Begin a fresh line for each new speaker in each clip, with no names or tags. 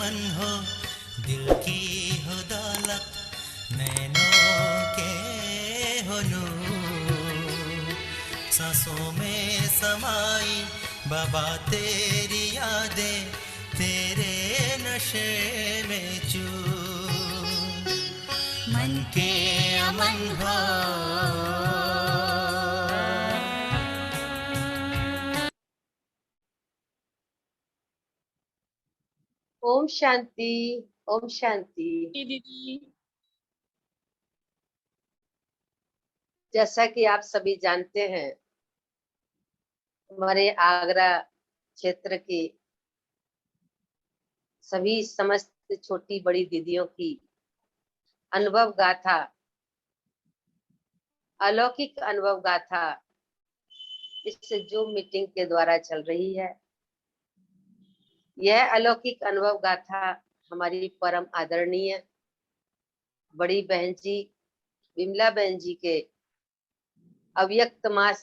अमन हो, दिल की हो दौलत, नैनों के हो नूर, सांसों में समाई बाबा तेरी यादें, तेरे नशे में चूर, मन के अमन हो।
ओम शांति। ओम शांति।
दीदी।
जैसा कि आप सभी जानते हैं, हमारे आगरा क्षेत्र की सभी समस्त छोटी बड़ी दीदियों की अनुभव गाथा, अलौकिक अनुभव गाथा इस जूम मीटिंग के द्वारा चल रही है। यह अलौकिक अनुभव गाथा हमारी परम आदरणीय बड़ी बहन जी विमला बहन जी के अव्यक्त मास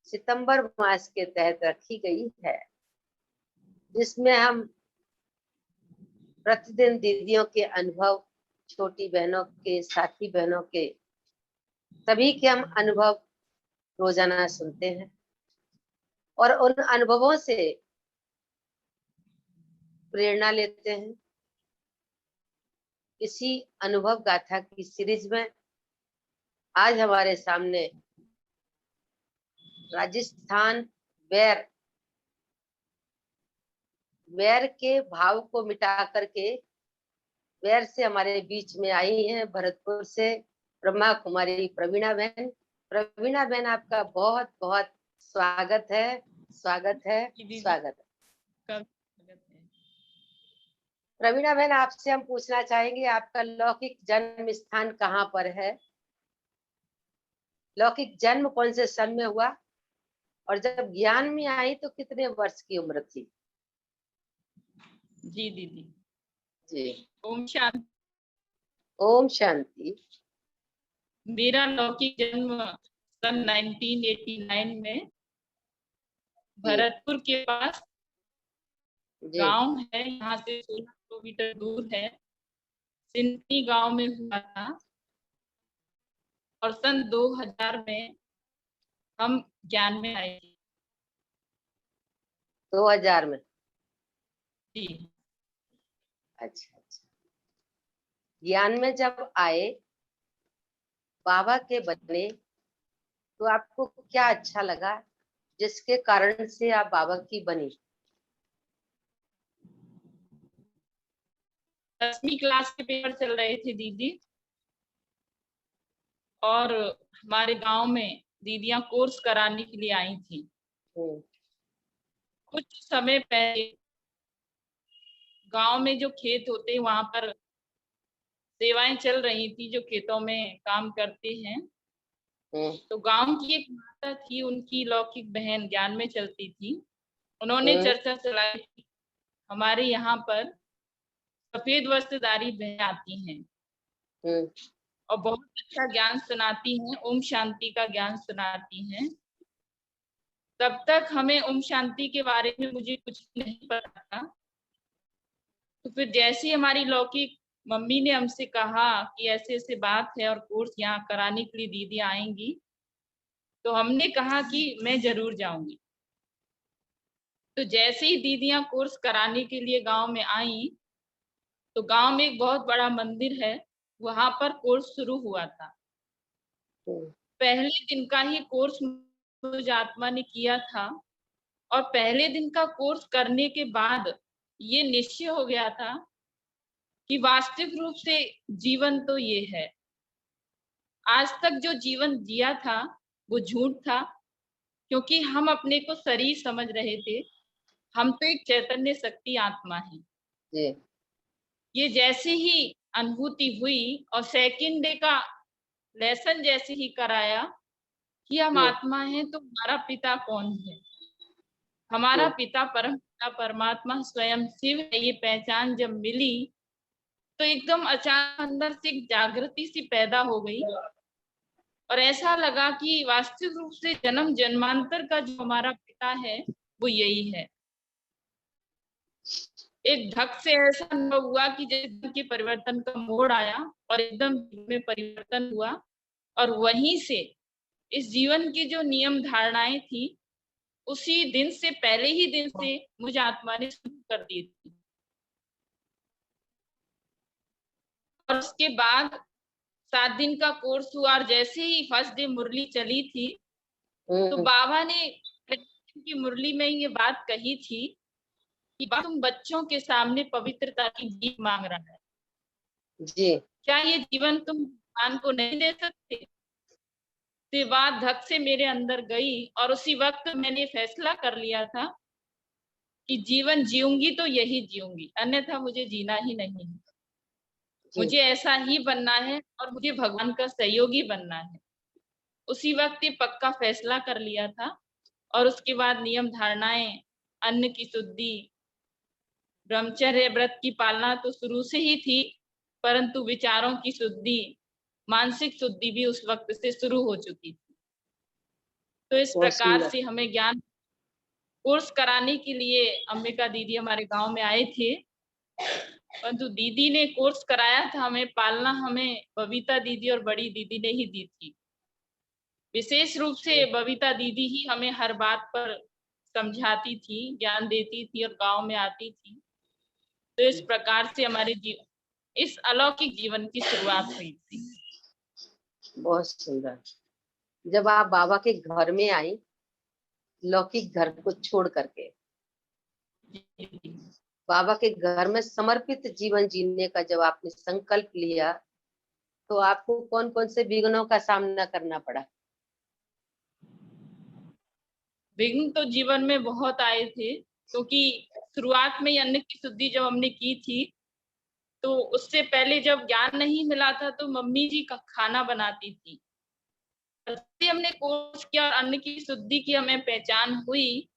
सितंबर मास के तहत रखी गई है, जिसमें हम प्रतिदिन दीदियों के अनुभव, छोटी बहनों के, साथी बहनों के, सभी के हम अनुभव रोजाना सुनते हैं और उन अनुभवों से प्रेरणा लेते हैं। इसी अनुभव गाथा की सीरीज में आज हमारे सामने राजस्थान वैर के भाव को मिटा करके वैर से हमारे बीच में आई हैं भरतपुर से ब्रह्मा कुमारी प्रवीणा बहन। प्रवीणा बहन, आपका बहुत बहुत स्वागत है, स्वागत है, स्वागत है। प्रवीणा बहन, आपसे हम पूछना चाहेंगे, आपका लौकिक जन्म स्थान कहाँ पर है? लौकिक जन्म कौन से सन में हुआ और जब ज्ञान में आई तो कितने वर्ष की उम्र थी?
जी दीदी।
जी।
ओम शांति।
ओम शांति।
मेरा लौकिक जन्म सन 1989 में भरतपुर के पास गांव है, यहाँ से 16 किलोमीटर दूर है, सिंधी गांव में हुआ था। और सन 2000 में हम ज्ञान में आए।
2000 में?
जी।
अच्छा अच्छा। ज्ञान में जब आए, बाबा के बने, तो आपको क्या अच्छा लगा जिसके कारण से आप बाबा की बनी?
10वीं क्लास के पेपर चल रहे थे दीदी, और हमारे गांव में दीदियां कोर्स कराने के लिए आई थी। कुछ समय पहले गांव में जो खेत होते हैं वहां पर सेवाएं चल रही थी, जो खेतों में काम करते हैं। तो गांव की एक माता थी, उनकी लौकिक बहन ज्ञान में चलती थी। उन्होंने चर्चा चलाई कि हमारे यहाँ पर सफेद वस्त्रधारी बहन आती हैं और बहुत अच्छा ज्ञान सुनाती हैं, ओम शांति का ज्ञान सुनाती हैं। तब तक हमें ओम शांति के बारे में मुझे कुछ नहीं पता था। तो फिर जैसे हमारी लौकिक मम्मी ने हमसे कहा कि ऐसे ऐसे बात है और कोर्स यहाँ कराने के लिए दीदी आएंगी, तो हमने कहा कि मैं जरूर जाऊंगी। तो जैसे ही दीदियां कोर्स कराने के लिए गांव में आई, तो गांव में एक बहुत बड़ा मंदिर है, वहां पर कोर्स शुरू हुआ था। पहले दिन का ही कोर्स मुझ आत्मा ने किया था, और पहले दिन का कोर्स करने के बाद ये निश्चय हो गया था कि वास्तविक रूप से जीवन तो ये है। आज तक जो जीवन जिया था वो झूठ था, क्योंकि हम अपने को शरीर समझ रहे थे। हम तो एक चैतन्य शक्ति आत्मा है। ये जैसे ही अनुभूति हुई और सेकंड डे का लेसन जैसे ही कराया कि हम आत्मा हैं, तो हमारा पिता कौन है? हमारा पिता परम पिता परमात्मा स्वयं शिव है। ये पहचान जब मिली तो एकदम अचानक अंदर से एक जागृति सी पैदा हो गई, और ऐसा लगा कि वास्तविक रूप से जन्म जन्मांतर का जो हमारा पिता है वो यही है। एक धक से ऐसा अनुभव हुआ कि जैसे कि परिवर्तन का मोड़ आया और एकदम में परिवर्तन हुआ। और वहीं से इस जीवन की जो नियम धारणाएं थी, उसी दिन से, पहले ही दिन से मुझे आत्मा ने शुरू कर दी थी। और उसके बाद 7 दिन का कोर्स हुआ और जैसे ही फर्स्ट डे मुरली चली थी, तो बाबा ने की मुरली में ये बात कही थी कि तुम बच्चों के सामने पवित्रता की भीख मांग रहा है
जी।
क्या ये जीवन तुम भगवान को नहीं दे सकते? ये बात धक से मेरे अंदर गई और उसी वक्त मैंने फैसला कर लिया था कि जीवन जीऊंगी तो यही जीऊंगी, अन्यथा मुझे जीना ही नहीं है। मुझे ऐसा ही बनना है और मुझे भगवान का सहयोगी बनना है। उसी वक्त ये पक्का फैसला कर लिया था। और उसके बाद नियम धारणाएं, अन्न की शुद्धि, ब्रह्मचर्य व्रत की पालना तो शुरू से ही थी, परंतु विचारों की शुद्धि, मानसिक शुद्धि भी उस वक्त से शुरू हो चुकी थी। तो इस प्रकार से हमें ज्ञान कोर्स कराने के लिए अंबिका दीदी हमारे गांव में आए थे, परंतु दीदी ने कोर्स कराया था, हमें पालना हमें बबीता दीदी और बड़ी दीदी ने ही दी थी। विशेष रूप से बबीता दीदी ही हमें हर बात पर समझाती थी, ज्ञान देती थी और गांव में आती थी। तो इस प्रकार से हमारे इस अलौकिक जीवन की शुरुआत हुई थी।
बहुत सुंदर। जब आप बाबा के घर में आई, लौकिक घर को छोड़ करके बाबा के घर में समर्पित जीवन जीने का जब आपने संकल्प लिया, तो आपको कौन कौन से विघ्नों का सामना करना पड़ा?
विघ्न तो जीवन में बहुत आए थे, क्योंकि शुरुआत में ही अन्न की शुद्धि जब हमने की थी, तो उससे पहले जब ज्ञान नहीं मिला था तो मम्मी जी का खाना बनाती थी। हमने कोर्स किया और अन्न की शुद्धि की हमें पहचान हुई,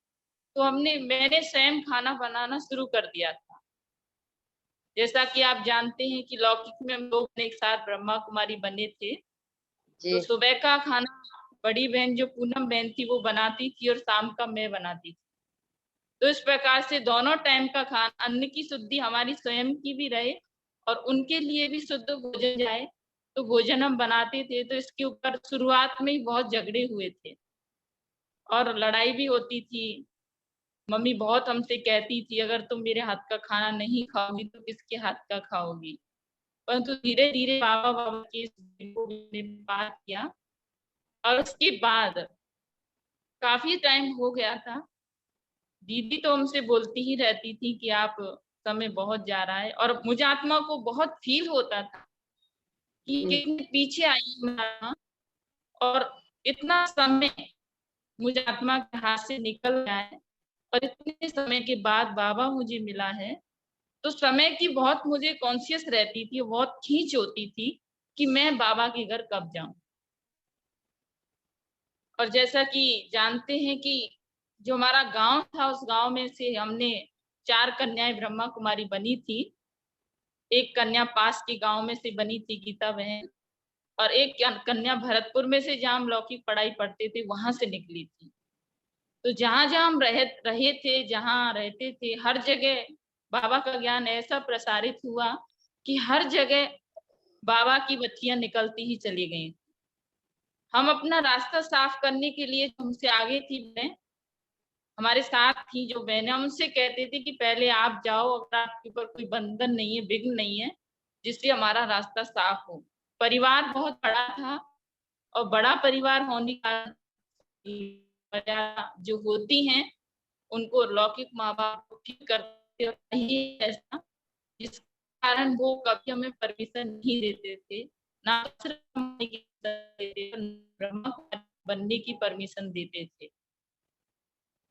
तो मैंने स्वयं खाना बनाना शुरू कर दिया था। जैसा कि आप जानते हैं कि लौकिक में हम लोग एक साथ ब्रह्मा कुमारी बने थे, तो सुबह का खाना बड़ी बहन जो पूनम बहन थी वो बनाती थी और शाम का मैं बनाती थी। तो इस प्रकार से दोनों टाइम का खाना, अन्न की शुद्धि हमारी स्वयं की भी रहे और उनके लिए भी शुद्ध भोजन जाए, तो भोजन हम बनाते थे। तो इसके ऊपर शुरुआत में ही बहुत झगड़े हुए थे और लड़ाई भी होती थी। मम्मी बहुत हमसे कहती थी, अगर तुम मेरे हाथ का खाना नहीं खाओगी तो किसके हाथ का खाओगी? परंतु धीरे धीरे बाबा के बात किया और उसके बाद काफी टाइम हो गया था। दीदी तो हमसे बोलती ही रहती थी कि आप समय बहुत जा रहा है, और मुझे आत्मा को बहुत फील होता था कि कितने पीछे आई मैं, और इतना समय मुझे आत्मा के हाथ से निकल गया है और इतने समय के बाद बाबा मुझे मिला है। तो समय की बहुत मुझे कॉन्शियस रहती थी, बहुत खींच होती थी कि मैं बाबा के घर कब जाऊं। और जैसा कि जानते हैं कि जो हमारा गांव था, उस गांव में से हमने 4 कन्याएं ब्रह्मा कुमारी बनी थी। एक कन्या पास के गांव में से बनी थी, गीता बहन, और एक कन्या भरतपुर में से, जहां हम लौकिक पढ़ाई पढ़ते थे, वहां से निकली थी। तो जहां जहां हम रहे थे, जहां रहते थे, हर जगह बाबा का ज्ञान ऐसा प्रसारित हुआ कि हर जगह बाबा की बच्चियां निकलती ही चली गई। हम अपना रास्ता साफ करने के लिए हमसे आगे थी बहनें, हमारे साथ थी जो बहनें, उनसे कहते थे कि पहले आप जाओ, अगर आपके ऊपर कोई बंधन नहीं है, विघ्न नहीं है, जिससे हमारा रास्ता साफ हो। परिवार बहुत बड़ा था और बड़ा परिवार होने का जो होती हैं उनको लौकिक माँ बाप ठीक करते ऐसा, जिस कारण वो कभी हमें परमिशन नहीं देते थे, ना ब्रह्मा बनने की परमिशन देते थे।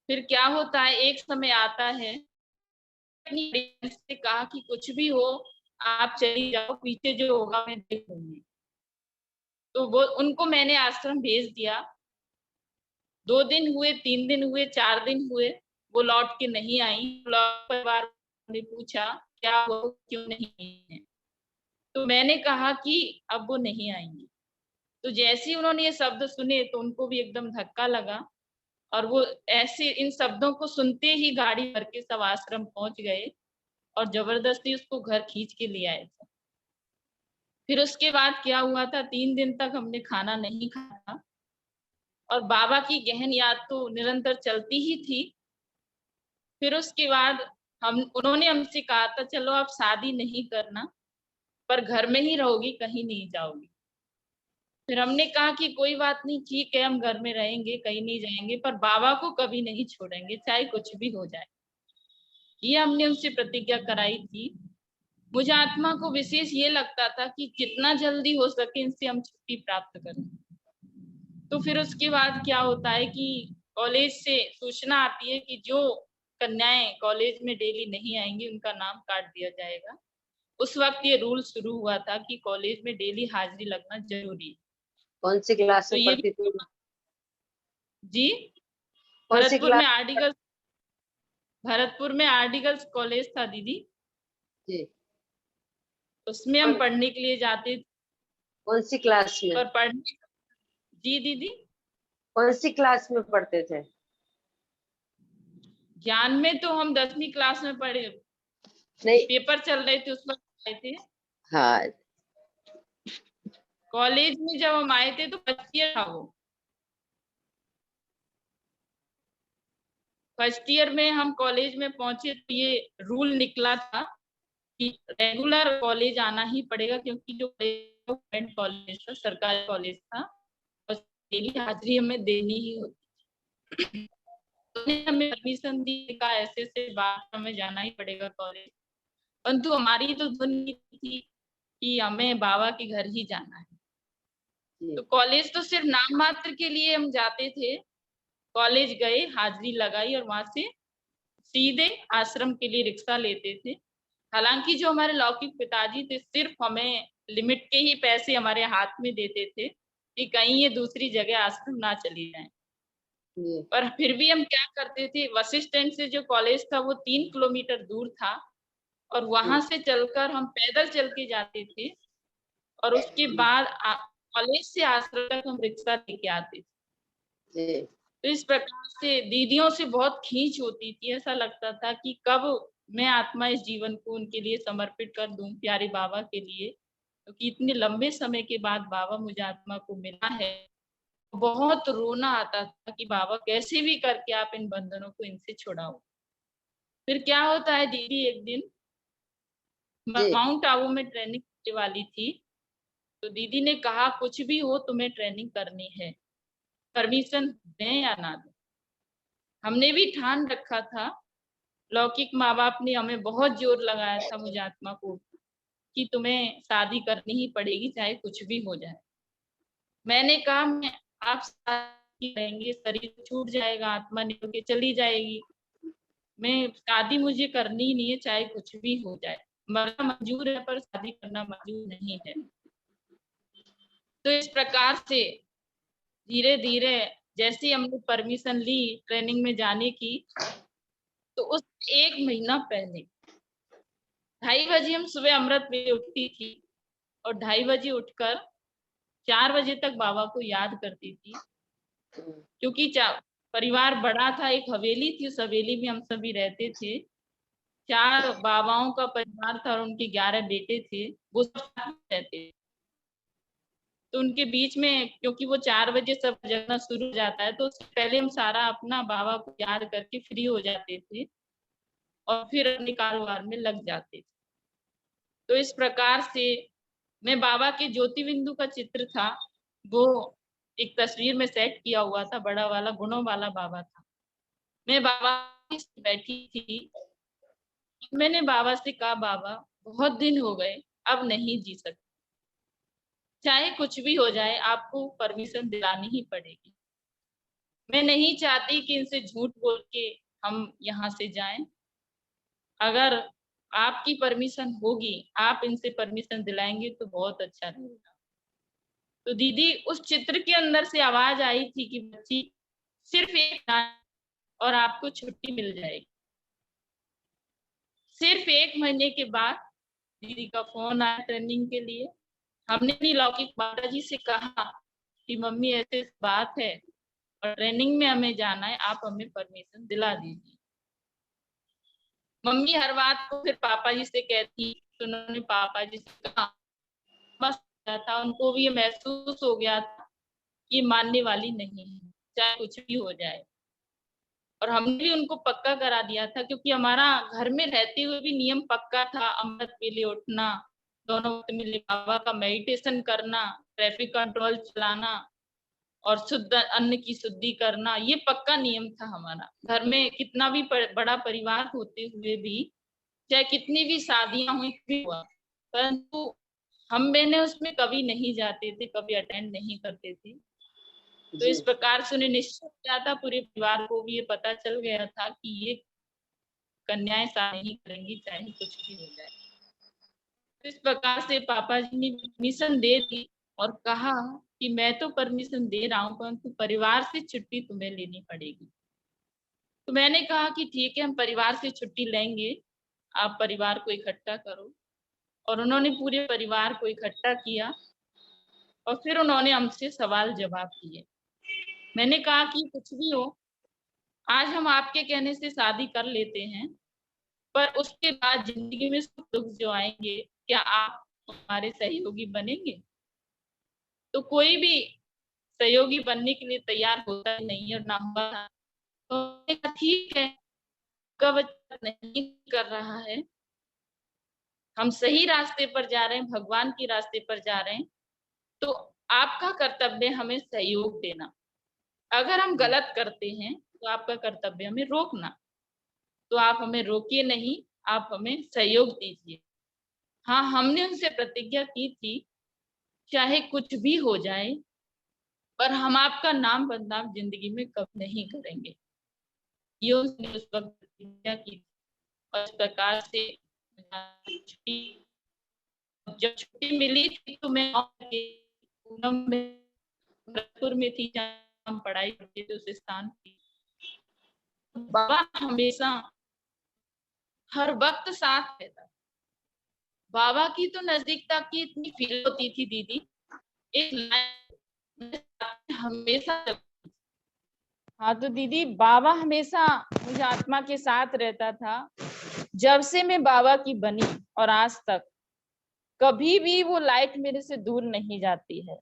फिर क्या होता है, एक समय आता है, अपनी से कहा कि कुछ भी हो आप चली जाओ, पीछे जो होगा मैं देखूंगी। तो वो उनको मैंने आश्रम भेज दिया। 2 दिन हुए, 3 दिन हुए, 4 दिन हुए, वो लौट के नहीं आई। परिवार ने पूछा क्या वो क्यों नहीं है, तो मैंने कहा कि अब वो नहीं आएंगी। तो जैसे ही उन्होंने ये शब्द सुने तो उनको भी एकदम धक्का लगा, और वो ऐसे इन शब्दों को सुनते ही गाड़ी भर के सब आश्रम पहुंच गए। और जबरदस्ती उसको घर खींच के ले आए थे। फिर उसके बाद क्या हुआ था, 3 दिन तक हमने खाना नहीं खाया और बाबा की गहन याद तो निरंतर चलती ही थी। फिर उसके बाद उन्होंने हमसे कहा था चलो आप शादी नहीं करना, पर घर में ही रहोगी, कहीं नहीं जाओगी। फिर हमने कहा कि कोई बात नहीं, ठीक है, हम घर में रहेंगे, कहीं नहीं जाएंगे, पर बाबा को कभी नहीं छोड़ेंगे, चाहे कुछ भी हो जाए। ये हमने उनसे प्रतिज्ञा कराई थी। मुझे आत्मा को विशेष ये लगता था कि जितना जल्दी हो सके इनसे हम छुट्टी प्राप्त करें। तो फिर उसके बाद क्या होता है कि कॉलेज से सूचना आती है कि जो कन्याएं कॉलेज में डेली नहीं आएंगी उनका नाम काट दिया जाएगा। उस वक्त ये रूल शुरू हुआ था कि कॉलेज में डेली हाजिरी लगना जरूरी है।
कौन सी क्लास
तो
में
ये
पढ़ती थी?
जी,
कौन सी
भरतपुर
क्लास?
में आर्टिकल, भरतपुर में आर्टिकल्स कॉलेज था दीदी,
जी।
उसमें हम पढ़ने के लिए जाते थे।
कौन सी क्लास में?
पर पढ़ने, जी दीदी,
कौन सी क्लास में पढ़ते थे?
ज्ञान में तो हम 10वीं क्लास में पढ़े,
नहीं।
पेपर चल रहे थे उस वक्त आए थे।
हाँ।
कॉलेज में जब हम आए थे तो फर्स्ट ईयर था वो। फर्स्ट ईयर में हम कॉलेज में पहुंचे तो ये रूल निकला था कि रेगुलर कॉलेज आना ही पड़ेगा, क्योंकि जो गवर्नमेंट कॉलेज था, सरकारी कॉलेज था, और डेली हाजिरी हमें देनी ही होती। तो हमें परमिशन दी, कहा ऐसे ऐसे बात हमें जाना ही पड़ेगा कॉलेज। परंतु हमारी तो धुन थी कि हमें बाबा के घर ही जाना है। तो कॉलेज तो सिर्फ नाम मात्र के लिए हम जाते थे। कॉलेज गए, हाजिरी लगाई और वहां से सीधे आश्रम के लिए रिक्शा लेते थे। हालांकि जो हमारे लौकिक पिताजी थे सिर्फ हमें लिमिट के ही पैसे हमारे हाथ में देते थे कि कहीं ये दूसरी जगह आश्रम ना चली जाए। पर फिर भी हम क्या करते थे, बस स्टैंड से जो कॉलेज था वो 3 किलोमीटर दूर था और वहां से चलकर हम पैदल चल के जाते थे और उसके बाद कॉलेज से आश्रम तक हम रिक्शा लेके आते थे। तो इस प्रकार से दीदियों से बहुत खींच होती थी, ऐसा लगता था कि कब मैं आत्मा इस जीवन को उनके लिए समर्पित कर दूं, प्यारे बाबा के लिए, क्योंकि इतने लंबे समय के बाद बाबा मुझे आत्मा को मिला है। बहुत रोना आता था कि बाबा कैसे भी करके आप इन बंधनों को इनसे छुड़ाओ। फिर क्या होता है दीदी, एक दिन माउंट आबू में ट्रेनिंग होने वाली थी, तो दीदी ने कहा कुछ भी हो तुम्हें ट्रेनिंग करनी है, परमिशन दें या ना दें। हमने भी ठान रखा था, लौकिक माँ बाप ने हमें बहुत जोर लगाया था मुझे आत्मा को कि तुम्हें शादी करनी ही पड़ेगी चाहे कुछ भी हो जाए। मैंने कहा मैं आप शादी करेंगे, शरीर छूट जाएगा, आत्मा निकल के चली जाएगी, मैं शादी मुझे करनी ही नहीं है चाहे कुछ भी हो जाए, मरना मंजूर है पर शादी करना मंजूर नहीं है। तो इस प्रकार से धीरे धीरे जैसे हमने परमिशन ली ट्रेनिंग में जाने की, तो उस 1 महीना पहले 2:30 बजे हम सुबह अमृत में उठती थी और 2:30 बजे उठकर 4 बजे तक बाबा को याद करती थी। क्योंकि परिवार बड़ा था, एक हवेली थी, उस हवेली में हम सभी रहते थे। 4 बाबाओं का परिवार था और उनके 11 बेटे थे, वो सब साथ में रहते थे। तो उनके बीच में क्योंकि वो 4 बजे सब जगना शुरू हो जाता है, तो उससे पहले हम सारा अपना बाबा को याद करके फ्री हो जाते थे और फिर अपने कारोबार में लग जाते थे। तो इस प्रकार से मैं बाबा के ज्योति बिंदु का चित्र था, वो एक तस्वीर में सेट किया हुआ था, बड़ा वाला गुणों वाला बाबा था। मैं बाबा से बैठी थी, मैंने बाबा से कहा बाबा बहुत दिन हो गए, अब नहीं जी सकती, चाहे कुछ भी हो जाए आपको परमिशन दिलानी ही पड़ेगी। मैं नहीं चाहती कि इनसे झूठ बोल के हम यहाँ से जाएं। अगर आपकी परमिशन होगी, आप इनसे परमिशन दिलाएंगे तो बहुत अच्छा रहेगा। तो दीदी उस चित्र के अंदर से आवाज आई थी कि बच्ची सिर्फ एक और आपको छुट्टी मिल जाएगी। सिर्फ 1 महीने के बाद दीदी का फोन आया ट्रेनिंग के लिए। हमने अपनी लौकिक माता जी से कहा कि मम्मी ऐसे बात है और ट्रेनिंग में हमें जाना है, आप हमें परमिशन दिला दीजिए। मम्मी हर बात को फिर पापा जी से कहती, तो उन्होंने पापा जी से कहा, बस था, उनको भी ये महसूस हो गया था कि मानने वाली नहीं है, चाहे कुछ भी हो जाए। और हमने भी उनको पक्का करा दिया था, क्योंकि हमारा घर में रहते हुए भी नियम पक्का था, अमृत वेले उठना, दोनों वक्त में बाबा का मेडिटेशन करना, ट्रैफिक कंट्रोल चलाना और शुद्ध अन्न की शुद्धि करना, ये पक्का नियम था हमारा। घर में कितना भी बड़ा परिवार होते हुए भी, चाहे कितनी भी शादियां हुई भी हुआ, परंतु हम बहने उसमें कभी नहीं जाते थे, कभी अटेंड नहीं करते थे। तो इस प्रकार से उन्हें निश्चय किया था, पूरे परिवार को भी ये पता चल गया था कि ये कन्याएं शादी नहीं करेंगी, चाहे कुछ भी हो जाए। तो इस प्रकार से पापा जी ने परमिशन दे दी और कहा कि मैं तो परमिशन दे रहा हूँ, परंतु परिवार से छुट्टी तुम्हें लेनी पड़ेगी। तो मैंने कहा कि ठीक है, हम परिवार से छुट्टी लेंगे, आप परिवार को इकट्ठा करो। और उन्होंने पूरे परिवार को इकट्ठा किया और फिर उन्होंने हमसे सवाल जवाब किए। मैंने कहा कि कुछ भी हो, आज हम आपके कहने से शादी कर लेते हैं, पर उसके बाद जिंदगी में सुख दुख जो आएंगे, क्या आप हमारे सहयोगी बनेंगे? तो कोई भी सहयोगी बनने के लिए तैयार होता नहीं और ना हुआ था। तो ठीक है, का बच्चा नहीं कर रहा है, हम सही रास्ते पर जा रहे हैं, भगवान के रास्ते पर जा रहे हैं, तो आपका कर्तव्य हमें सहयोग देना। अगर हम गलत करते हैं तो आपका कर्तव्य हमें रोकना। तो आप हमें रोकिए नहीं, आप हमें सहयोग दीजिए। हाँ, हमने उनसे प्रतिज्ञा की थी, चाहे कुछ भी हो जाए, पर हम आपका नाम बदनाम जिंदगी में कभी नहीं करेंगे। ये उसने उस वक्त प्रतिज्ञा की थी। और इस प्रकार से जब छुट्टी मिली थी तो मैं पूनम में भरतपुर में थी, जहाँ हम पढ़ाई करते थे, उस स्थान की। बाबा हमेशा हर वक्त साथ रहता। बाबा की तो नजदीकता की इतनी फील होती थी दीदी, एक लाइन हमेशा। हाँ तो दीदी, बाबा हमेशा मुझे आत्मा के साथ रहता था। जब से मैं बाबा की बनी और आज तक कभी भी वो लाइट मेरे से दूर नहीं जाती है।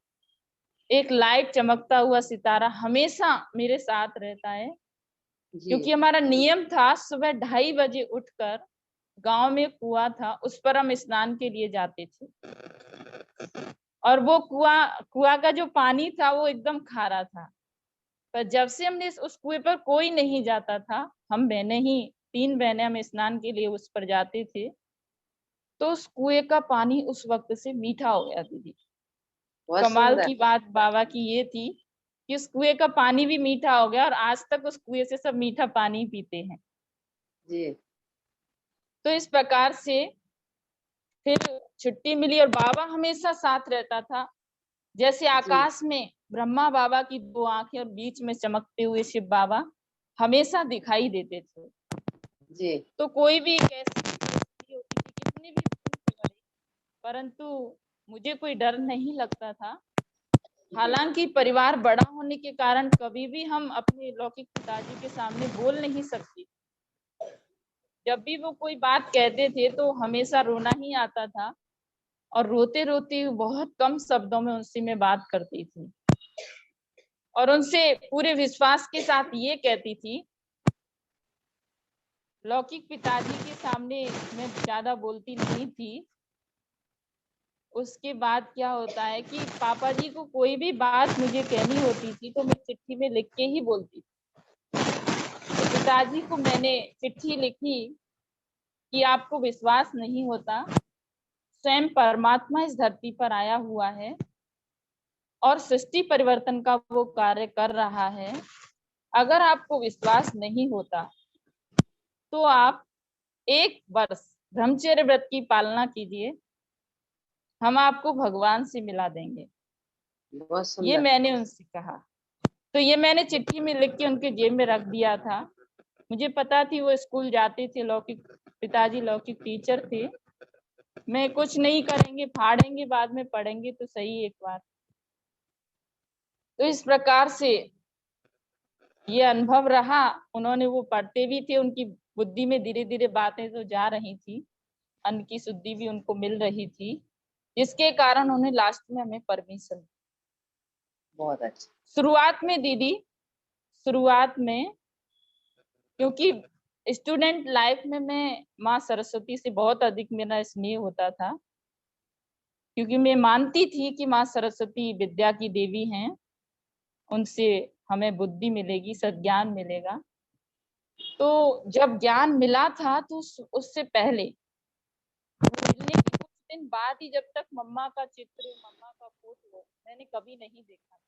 एक लाइट चमकता हुआ सितारा हमेशा मेरे साथ रहता है। क्योंकि हमारा नियम था, सुबह 2:30 बजे उठकर गांव में कुआं था, उस पर हम स्नान के लिए जाते थे। और वो कुआं का जो पानी था वो एकदम खारा था। पर जब से हमने उस कुएं पर कोई नहीं जाता था, हम बहनें ही 3 बहनें हम स्नान के लिए उस पर जाते थे, तो उस कुएं का पानी उस वक्त से मीठा हो गया दीदी। कमाल की बात बाबा की ये थी कि उस कुएं का पानी भी मीठा हो गया और आज तक उस कुएं से सब मीठा पानी पीते हैं जी। तो इस प्रकार से फिर छुट्टी मिली और बाबा हमेशा साथ रहता था। जैसे आकाश में ब्रह्मा बाबा की 2 आंखें और बीच में चमकते हुए शिव बाबा हमेशा दिखाई देते थे जी। तो कोई भी कैसी परिस्थिति होती थी, कितनी भी बड़ी, परंतु मुझे कोई डर नहीं लगता था। हालांकि परिवार बड़ा होने के कारण कभी भी हम अपने लौकिक पिताजी के सामने बोल नहीं सकती। जब भी वो कोई बात कहते थे तो हमेशा रोना ही आता था और रोते रोते बहुत कम शब्दों में उनसे मैं बात करती थी और उनसे पूरे विश्वास के साथ ये कहती थी। लौकिक पिताजी के सामने मैं ज्यादा बोलती नहीं थी। उसके बाद क्या होता है कि पापा जी को कोई भी बात मुझे कहनी होती थी तो मैं चिट्ठी में लिख के ही बोलती थी। तो पिताजी को मैंने चिट्ठी लिखी कि आपको विश्वास नहीं होता, स्वयं परमात्मा इस धरती पर आया हुआ है और सृष्टि परिवर्तन का वो कार्य कर रहा है। अगर आपको विश्वास नहीं होता तो आप 1 वर्ष ब्रह्मचर्य व्रत की पालना कीजिए, हम आपको भगवान से मिला देंगे। ये मैंने उनसे कहा। तो ये मैंने चिट्ठी में लिख के उनके जेब में रख दिया था। मुझे पता थी वो स्कूल जाते थे, लौकिक पिताजी लौकिक टीचर थे। मैं कुछ नहीं करेंगे, फाड़ेंगे, बाद में पढ़ेंगे तो सही एक बार। तो इस प्रकार से ये अनुभव रहा। उन्होंने वो पढ़ते भी थे, उनकी बुद्धि में धीरे धीरे बातें तो जा रही थी, अन्न की शुद्धि भी उनको मिल रही थी, जिसके कारण उन्हें लास्ट में हमें परमिशन।
बहुत अच्छा।
शुरुआत में दीदी, शुरुआत में क्योंकि स्टूडेंट लाइफ में मैं माँ सरस्वती से बहुत अधिक मेरा स्नेह होता था, क्योंकि मैं मानती थी कि माँ सरस्वती विद्या की देवी हैं, उनसे हमें बुद्धि मिलेगी, सद्ज्ञान मिलेगा। तो जब ज्ञान मिला था तो उससे पहले, मिलने के कुछ दिन बाद ही, जब तक मम्मा का चित्र, मम्मा का फोटो मैंने कभी नहीं देखा था।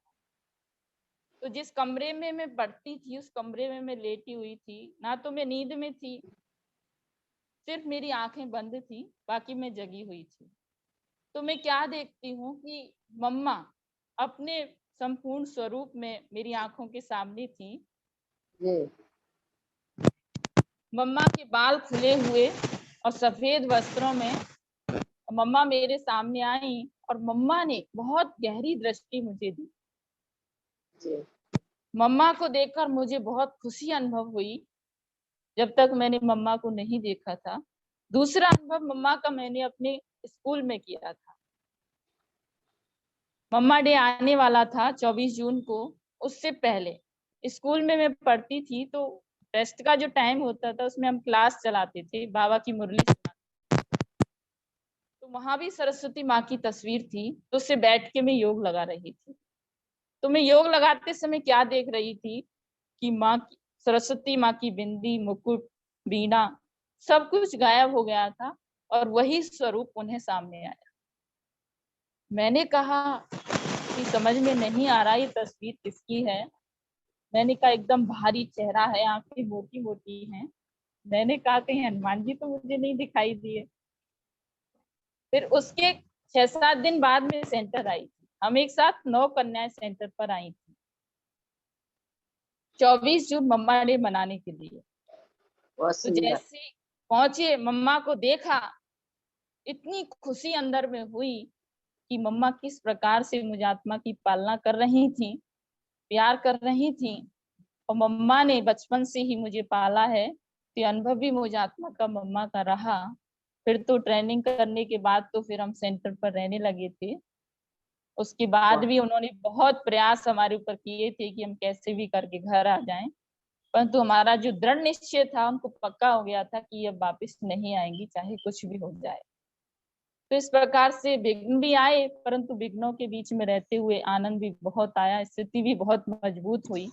तो जिस कमरे में मैं पढ़ती थी उस कमरे में मैं लेटी हुई थी, ना तो मैं नींद में थी, सिर्फ मेरी आंखें बंद थी, बाकी मैं जगी हुई थी। तो मैं क्या देखती हूँ कि मम्मा अपने संपूर्ण स्वरूप में मेरी आंखों के सामने थी। मम्मा के बाल खुले हुए और सफेद वस्त्रों में मम्मा मेरे सामने आई, और मम्मा ने बहुत गहरी दृष्टि मुझे दी। मम्मा को देखकर मुझे बहुत खुशी अनुभव हुई, जब तक मैंने मम्मा को नहीं देखा था। दूसरा अनुभव मम्मा का मैंने अपने स्कूल में किया था। मम्मा डे आने वाला था 24 जून को, उससे पहले स्कूल में मैं पढ़ती थी, तो टेस्ट का जो टाइम होता था उसमें हम क्लास चलाते थे, बाबा की मुरली सुनाते। तो वहां भी सरस्वती माँ की तस्वीर थी, तो उससे बैठ के मैं योग लगा रही थी। तो मैं योग लगाते समय क्या देख रही थी कि माँ की, सरस्वती माँ की बिंदी, मुकुट, बीना, सब कुछ गायब हो गया था और वही स्वरूप उन्हें सामने आया। मैंने कहा कि समझ में नहीं आ रहा ये तस्वीर किसकी है। मैंने कहा एकदम भारी चेहरा है, आंखें मोटी मोटी हैं। मैंने कहा कहीं हनुमान जी तो मुझे नहीं दिखाई दिए। फिर उसके 6-7 दिन बाद में सेंटर आई थी, हम एक साथ 9 कन्याएं सेंटर पर आई थी 24 जून मम्मा डे मनाने के लिए। तो जैसे पहुंचे, मम्मा को देखा, इतनी खुशी अंदर में हुई कि मम्मा किस प्रकार से मुझ आत्मा की पालना कर रही थी, प्यार कर रही थी। और मम्मा ने बचपन से ही मुझे पाला है, तो अनुभव भी मुझ आत्मा का मम्मा का रहा। फिर तो ट्रेनिंग करने के बाद तो फिर हम सेंटर पर रहने लगे थे। उसके बाद भी उन्होंने बहुत प्रयास हमारे ऊपर किए थे कि हम कैसे भी करके घर आ जाएं, परंतु हमारा जो दृढ़ निश्चय था, उनको पक्का हो गया था कि अब वापिस नहीं आएंगी, चाहे कुछ भी हो जाए। तो इस प्रकार से विघ्न भी आए, परंतु विघ्नों के बीच में रहते हुए आनंद भी बहुत आया, स्थिति भी बहुत मजबूत हुई,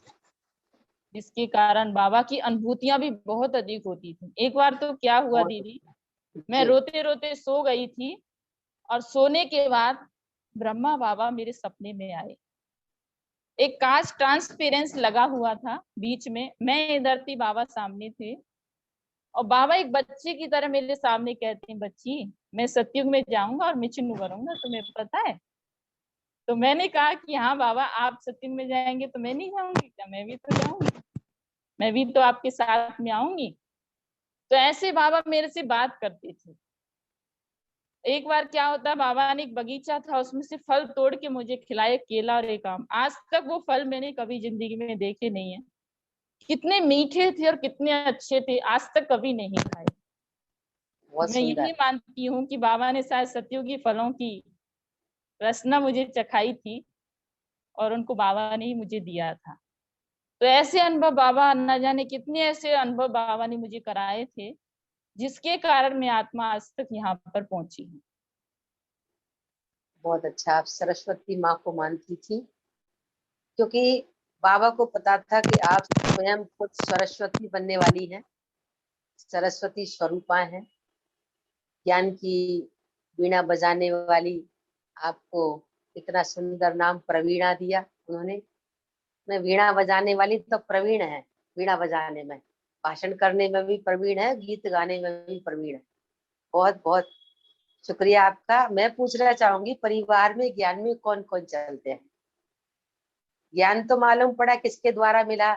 जिसके कारण बाबा की अनुभूतियां भी बहुत अधिक होती थी। एक बार तो क्या हुआ दीदी, मैं रोते रोते सो गई थी, और सोने के बाद ब्रह्मा बाबा मेरे सपने में आए। एक कांच ट्रांसपेरेंस लगा हुआ था बीच में, मैं इधर थी, बाबा सामने थे, और बाबा एक बच्चे की तरह मेरे सामने कहते हैं, बच्ची मैं सतयुग में जाऊंगा और मिचनु करूंगा, तुम्हें पता है? तो मैंने कहा कि हाँ बाबा, आप सतयुग में जाएंगे तो मैं नहीं जाऊंगी क्या? मैं भी तो जाऊंगी, मैं भी तो आपके साथ में आऊंगी। तो ऐसे बाबा मेरे से बात करते थे। एक बार क्या होता, बाबा ने एक बगीचा था, उसमें से फल तोड़ के मुझे खिलाए, केला और एक आम। आज तक वो फल मैंने कभी जिंदगी में देखे नहीं है। कितने मीठे थे और कितने अच्छे थे, आज तक कभी नहीं खाए। मैं यही मानती हूँ कि बाबा ने शायद सतयुगी फलों की रसना मुझे चखाई थी, और उनको बाबा ने ही मुझे दिया था। तो ऐसे अनुभव बाबा, न जाने कितने ऐसे अनुभव बाबा ने मुझे कराए थे, जिसके कारण मैं आत्मा आज तक यहाँ पर पहुंची हूँ।
बहुत अच्छा, आप सरस्वती माँ को मानती थी, क्योंकि बाबा को पता था कि आप स्वयं खुद सरस्वती बनने वाली हैं, सरस्वती स्वरूपा हैं, ज्ञान की वीणा बजाने वाली। आपको इतना सुंदर नाम प्रवीणा दिया उन्होंने। मैं वीणा बजाने वाली तो प्रवीण है, वीणा बजाने में, भाषण करने में भी प्रवीण है, गीत गाने में भी प्रवीण है। बहुत बहुत शुक्रिया आपका। मैं पूछना चाहूंगी, परिवार में ज्ञान में कौन कौन चलते हैं? ज्ञान तो मालूम पड़ा किसके द्वारा मिला,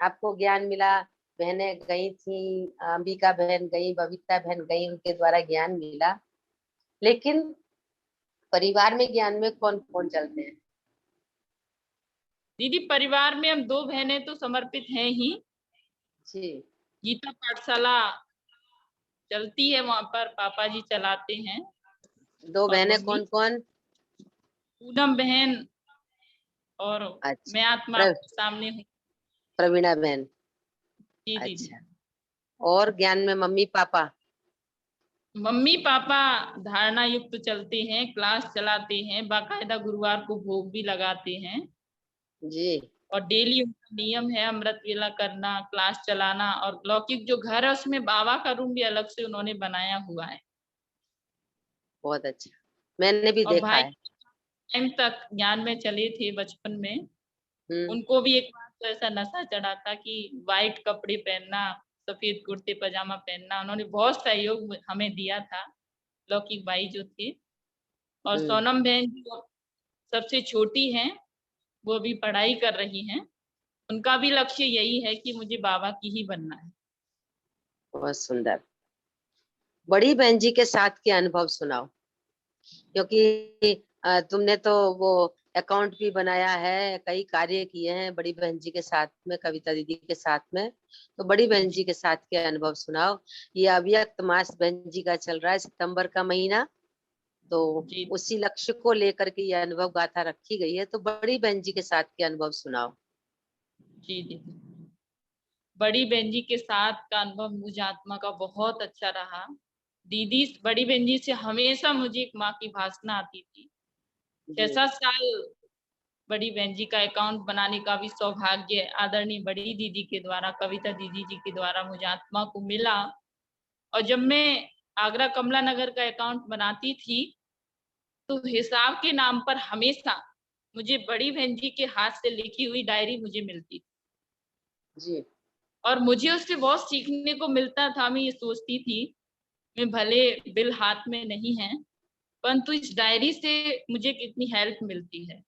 आपको ज्ञान मिला, बहनें गई थी, अंबिका बहन गई, बबीता बहन गई, उनके द्वारा ज्ञान मिला। लेकिन परिवार में ज्ञान में कौन कौन चलते हैं?
दीदी परिवार में हम 2 बहनें तो समर्पित हैं ही।
जी।
गीता पाठशाला चलती है, वहां पर पापा जी चलाते हैं।
दो
और
बहनें
मम्मी
कौन कौन?
पूनम बहन और
अच्छा,
मैं आत्मा
प्र,
आपके सामने हूँ।
प्रवीणा बहन।
जी दीदी।
अच्छा, और ज्ञान में मम्मी पापा?
मम्मी पापा धारणा युक्त चलते हैं, क्लास चलाते हैं, बाकायदा गुरुवार को भोग भी लगाते हैं।
जी,
और डेली उनका नियम है अमृत वेला करना, क्लास चलाना। और लौकिक जो घर है उसमें बाबा का रूम भी अलग से उन्होंने बनाया हुआ है।
बहुत अच्छा, मैंने भी
और
देखा
भाई
है।
टाइम तक ज्ञान में चले थे बचपन में।
हम्म।
उनको भी एक बार तो ऐसा नशा चढ़ा था कि वाइट कपड़े पहनना, सफेद कुर्ते पजामा पहनना। उन्होंने बहुत सहयोग हमें दिया था, लौकिक भाई जो थे। और
हम्म।
सोनम बहन जो सबसे छोटी हैं, वो भी पढ़ाई कर रही हैं। उनका भी लक्ष्य यही है कि मुझे बाबा की ही बनना है।
बहुत सुंदर। बड़ी बहन जी के साथ के अनुभव सुनाओ, क्योंकि तुमने तो वो अकाउंट भी बनाया है, कई कार्य किए हैं बड़ी बहन जी के साथ में, कविता दीदी के साथ में। तो बड़ी बहन जी
जी
के साथ के अनुभव सुनाओ। ये अव्यक्त मास बहन जी का चल रहा है, सितंबर का महीना, तो
जी
उसी लक्ष्य को लेकर के ये अनुभव गाथा रखी गई है। तो बड़ी बहन जी के साथ के अनुभव सुनाओ।
जी दीदी। बड़ी बहन जी के साथ का अनुभव मुझे आत्मा का बहुत अच्छा रहा। दीदी बड़ी बहन जी से हमेशा मुझे एक माँ की भावना आती थी। छह
जी।
सात साल बड़ी बहन जी का अकाउंट बनाने का भी सौभाग्य आदरणीय बड़ी दीदी के द्वारा, कविता दीदी जी के द्वारा मुझे आत्मा को मिला। और जब मैं आगरा कमला नगर का अकाउंट बनाती थी, तो हिसाब के नाम पर हमेशा मुझे बड़ी बहन जी के हाथ से लिखी हुई डायरी मुझे मिलती थी।
जी।
और मुझे उससे बहुत सीखने को मिलता था। मैं ये सोचती थी, मैं भले बिल हाथ में नहीं है, परंतु इस डायरी से मुझे कितनी हेल्प मिलती है।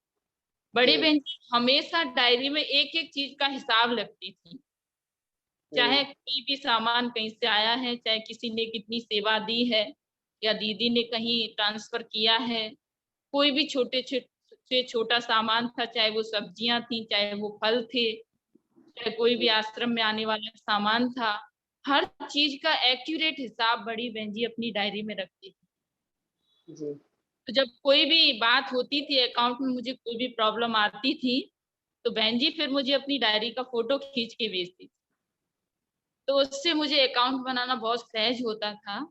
बड़ी
जी।
बहन जी हमेशा डायरी में एक एक चीज का हिसाब रखती थी। चाहे
हम्म।
कोई भी सामान कहीं से आया है, चाहे किसी ने कितनी सेवा दी है, या दीदी ने कहीं ट्रांसफर किया है, कोई भी छोटे से छोटा सामान था, चाहे वो सब्जियां थी, चाहे वो फल थे, चाहे कोई भी आश्रम में आने वाला सामान था, हर चीज का एक्यूरेट हिसाब बड़ी बहन जी अपनी डायरी में रखती थी।
जी।
तो जब कोई भी बात होती थी अकाउंट में, मुझे कोई भी प्रॉब्लम आती थी, तो बहन जी फिर मुझे अपनी डायरी का फोटो खींच के भेजती थी। तो उससे मुझे अकाउंट बनाना बहुत सहज होता था,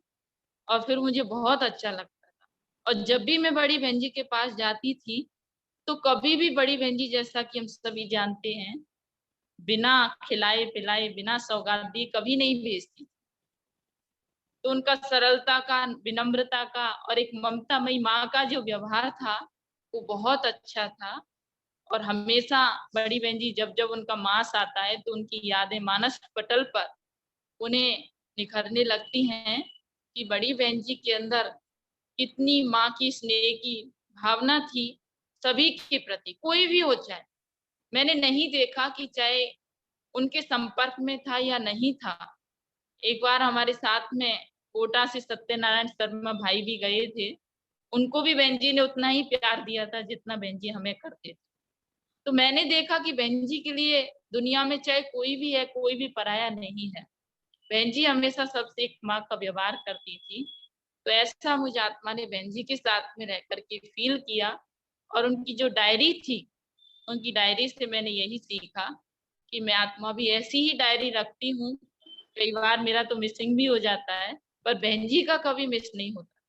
और फिर मुझे बहुत अच्छा लगता था। और जब भी मैं बड़ी बहन जी के पास जाती थी, तो कभी भी बड़ी बहन जी, जैसा कि हम सभी जानते हैं, बिना खिलाए पिलाए, बिना सौगात दिए कभी नहीं भेजती। तो उनका सरलता का, विनम्रता का और एक ममतामयी माँ का जो व्यवहार था, वो बहुत अच्छा था। और हमेशा बड़ी बहन जी जब जब उनका मास आता है, तो उनकी यादें मानस पटल पर उन्हें निखरने लगती हैं कि बड़ी बहन जी के अंदर कितनी माँ की स्नेह की भावना थी सभी के प्रति, कोई भी हो जाए। मैंने नहीं देखा कि चाहे उनके संपर्क में था या नहीं था। एक बार हमारे साथ में कोटा से सत्यनारायण शर्मा भाई भी गए थे, उनको भी बहन जी ने उतना ही प्यार दिया था जितना बहन जी हमें करते थे। तो मैंने देखा कि बहन जी के लिए दुनिया में चाहे कोई भी है, कोई भी पराया नहीं है। बहन जी हमेशा सबसे एक माँ का व्यवहार करती थी। तो ऐसा मुझे आत्मा ने बहन जी के साथ में रह करके फील किया। और उनकी जो डायरी थी, उनकी डायरी से मैंने यही सीखा कि मैं आत्मा भी ऐसी ही डायरी रखती हूँ। कई बार मेरा तो मिसिंग भी हो जाता है, पर बहन जी का कभी मिस नहीं होता।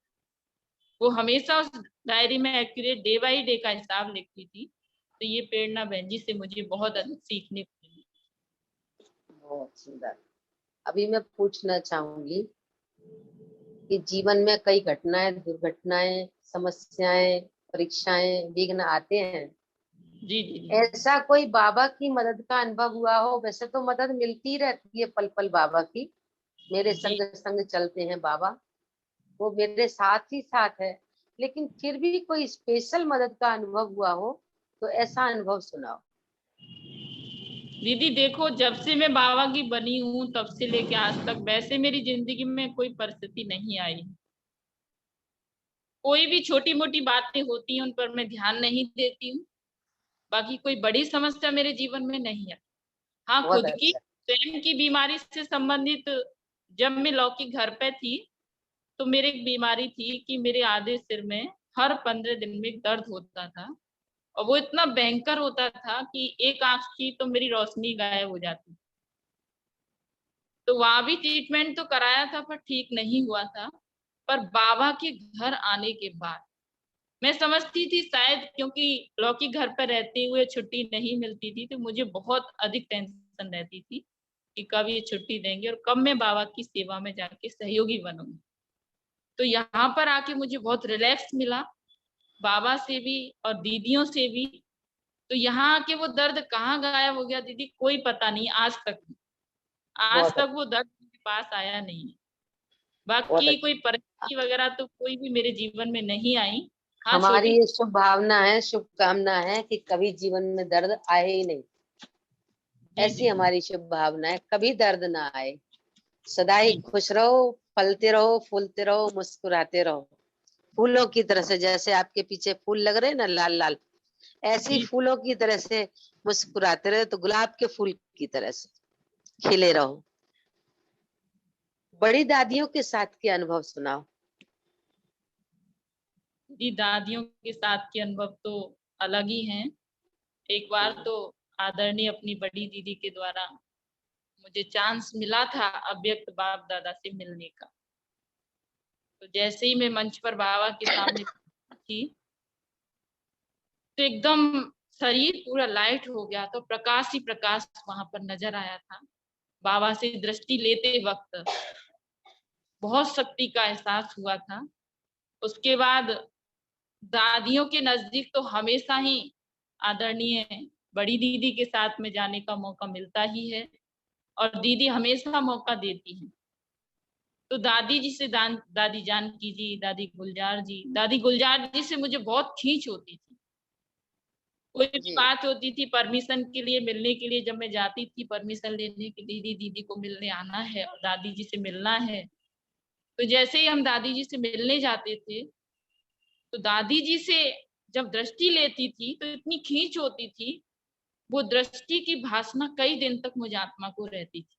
वो हमेशा उस डायरी में एक्यूरेट डे बाई डे का हिसाब लिखती थी। तो ये प्रेरणा बहन जी से मुझे बहुत अधिक सीखने को मिली।
बहुत सुंदर। अभी मैं पूछना चाहूंगी कि जीवन में कई घटनाएं, दुर्घटनाएं, समस्याएं, परीक्षाएं, विघ्न आते हैं।
जी जी जी।
ऐसा कोई बाबा की मदद का अनुभव हुआ हो? वैसे तो मदद मिलती रहती है पल पल बाबा की, मेरे
जी
संग संग चलते हैं बाबा, वो मेरे साथ ही साथ है। लेकिन फिर भी कोई स्पेशल मदद का अनुभव हुआ हो, तो ऐसा अनुभव सुनाओ।
दीदी देखो, जब से मैं बाबा की बनी हूँ तब से लेके आज तक वैसे मेरी जिंदगी में कोई परिस्थिति नहीं आई। कोई भी छोटी मोटी बातें होती हैं उन पर मैं ध्यान नहीं देती हूँ। बाकी कोई बड़ी समस्या मेरे जीवन में नहीं है। हाँ,
बहुत
खुद की
अच्छा।
स्वयं की बीमारी से संबंधित जब मैं लौकिक घर पे थी तो मेरे एक बीमारी थी कि मेरे आधे सिर में हर 15 दिन में एक दर्द होता था और वो इतना भयंकर होता था कि एक आंख की तो मेरी रोशनी गायब हो जाती। तो वहां भी ट्रीटमेंट तो कराया था पर ठीक नहीं हुआ था। पर बाबा के घर आने के बाद मैं समझती थी शायद क्योंकि लौकिक घर पर रहते हुए छुट्टी नहीं मिलती थी तो मुझे बहुत अधिक टेंशन रहती थी कि कब ये छुट्टी देंगे और कब मैं बाबा की सेवा में जाके सहयोगी बनूंगी। तो यहाँ पर आके मुझे बहुत रिलैक्स मिला, बाबा से भी और दीदियों से भी। तो यहाँ आके वो दर्द कहाँ गायब हो गया दीदी कोई पता नहीं, आज
बहुत
तक वो दर्द मेरे पास आया नहीं है।
बहुत
बाकी कोई
अच्छा।
परेशानी वगैरह तो कोई भी मेरे जीवन में नहीं आई। हाँ
हमारी
छोटी
ये शुभ भावना है, शुभकामना है कि कभी जीवन में दर्द आए ही नहीं।
जी
ऐसी
दीदी।
हमारी शुभ भावना है, कभी दर्द ना आए। सदा ही खुश रहो, फलते रहो, फूलते रहो, मुस्कुराते रहो। फूलों की तरह से, जैसे आपके पीछे फूल लग रहे हैं ना लाल लाल, ऐसे ही
जी
फूलों की तरह से मुस्कुराते रहो, तो गुलाब के फूल की तरह से खिले रहो। बड़ी दादियों के साथ के अनुभव सुनाओ।
दीदी दादियों के साथ के अनुभव तो अलग ही हैं। एक बार तो आदरणीय अपनी बड़ी दीदी के द्वारा मुझे चांस मिला था अव्यक्त बाप दादा से मिलने का। तो जैसे ही मैं मंच पर बाबा के सामने थी तो एकदम शरीर पूरा लाइट हो गया, तो प्रकाश ही प्रकाश वहां पर नजर आया था। बाबा से दृष्टि लेते वक्त बहुत शक्ति का एहसास हुआ था। उसके बाद दादियों के नजदीक तो हमेशा ही आदरणीय बड़ी दीदी के साथ में जाने का मौका मिलता ही है और दीदी हमेशा मौका देती हैं। तो दादी जी से दादी जानकी जी, दादी गुलजार जी से मुझे बहुत खींच होती थी। कोई भी
जी
बात होती थी परमिशन के लिए मिलने के लिए, जब मैं जाती थी परमिशन लेने की दीदी दीदी को मिलने आना है और दादी जी से मिलना है, तो जैसे ही हम दादी जी से मिलने जाते थे तो दादी जी से जब दृष्टि लेती थी तो इतनी खींच होती थी, वो दृष्टि की भासना कई दिन तक मुझे आत्मा को रहती थी।